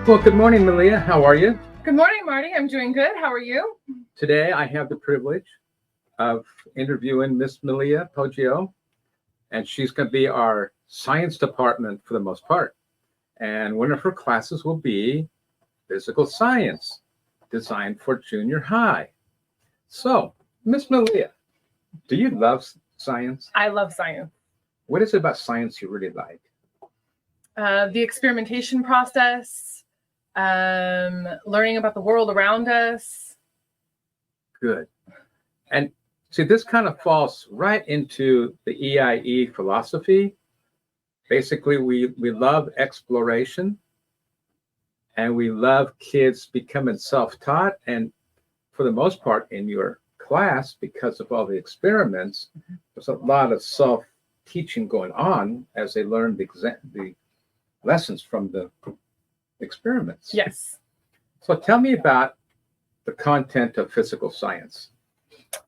Well, good morning, Malia. How are you? Good morning, Marty. I'm doing good. How are you? Today, I have the privilege of interviewing Miss Malia Poggio, and she's going to be our science department for the most part. And one of her classes will be physical science, designed for junior high. So, Miss Malia, do you love science? I love science. What is it about science you really like? The experimentation process, learning about the world around us. Good. And see, this kind of falls right into the EIE philosophy. Basically, we love exploration, and we love kids becoming self-taught. And for the most part, in your class, because of all the experiments, there's a lot of self-teaching going on as they learn the lessons from the experiments. Yes. So tell me about the content of physical science.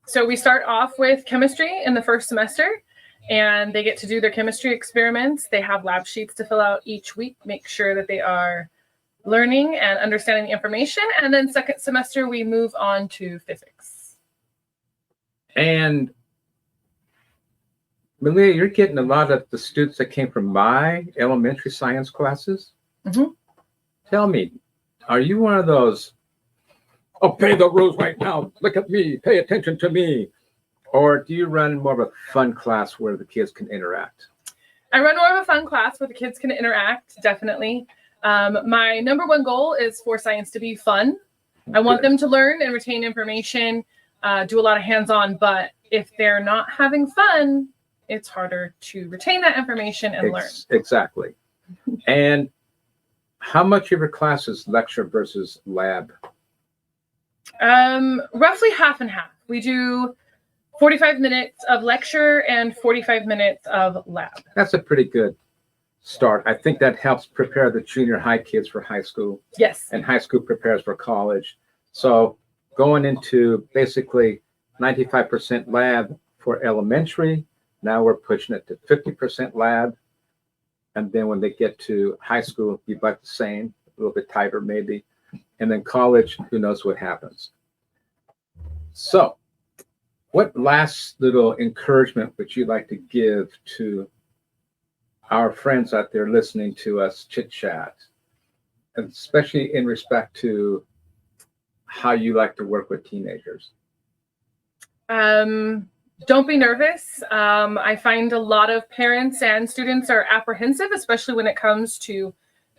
So we start off with chemistry in the first semester, and they get to do their chemistry experiments. They have lab sheets to fill out each week, make sure that they are learning and understanding the information. And then second semester, we move on to physics. And Malia, you're getting a lot of the students that came from my elementary science classes. Mm-hmm. Tell me, are you one of those, obey the rules right now, look at me, pay attention to me? Or do you run more of a fun class where the kids can interact? I run more of a fun class where the kids can interact, definitely. My number one goal is for science to be fun. I want them to learn and retain information, do a lot of hands-on, but if they're not having fun, it's harder to retain that information and learn. Exactly. And how much of your class is lecture versus lab? Roughly half and half. We do 45 minutes of lecture and 45 minutes of lab. That's a pretty good start. I think that helps prepare the junior high kids for high school. Yes. And high school prepares for college. So going into basically 95% lab for elementary, now we're pushing it to 50% lab. And then when they get to high school, it'll be about the same, a little bit tighter maybe. And then college, who knows what happens. So what last little encouragement would you like to give to our friends out there listening to us chit chat, especially in respect to how you like to work with teenagers? Don't be nervous. I find a lot of parents and students are apprehensive, especially when it comes to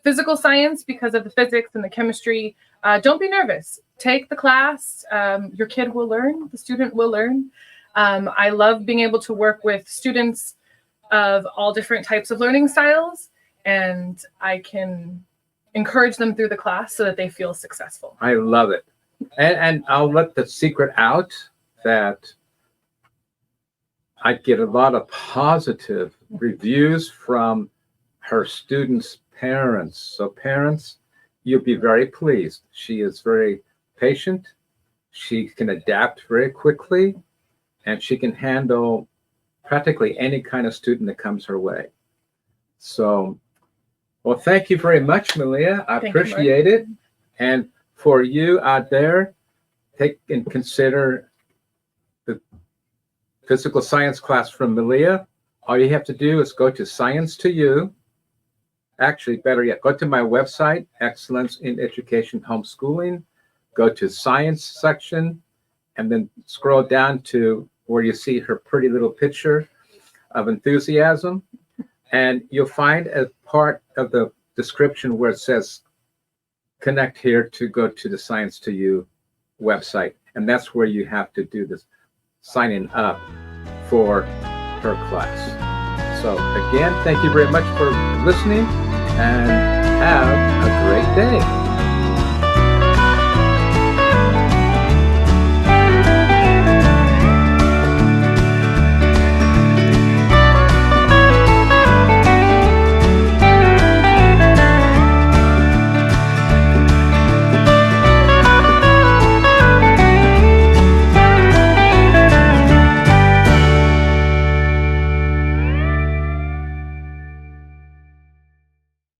physical science because of the physics and the chemistry. Don't be nervous. Take the class. Your kid will learn. The student will learn. I love being able to work with students of all different types of learning styles, and I can encourage them through the class so that they feel successful. I love it. And I'll let the secret out that I get a lot of positive reviews from her students' parents. So parents, you'll be very pleased. She is very patient. She can adapt very quickly, and she can handle practically any kind of student that comes her way. So, well, thank you very much, Malia. I appreciate it. And for you out there, take and consider the physical science class from Malia. All you have to do is go to Science to You. Actually, better yet, go to my website, Excellence in Education Homeschooling. Go to Science section, and then scroll down to where you see her pretty little picture of enthusiasm. And you'll find a part of the description where it says, connect here to go to the Science to You website. And that's where you have to do this signing up for her class. So again, thank you very much for listening, and have a great day.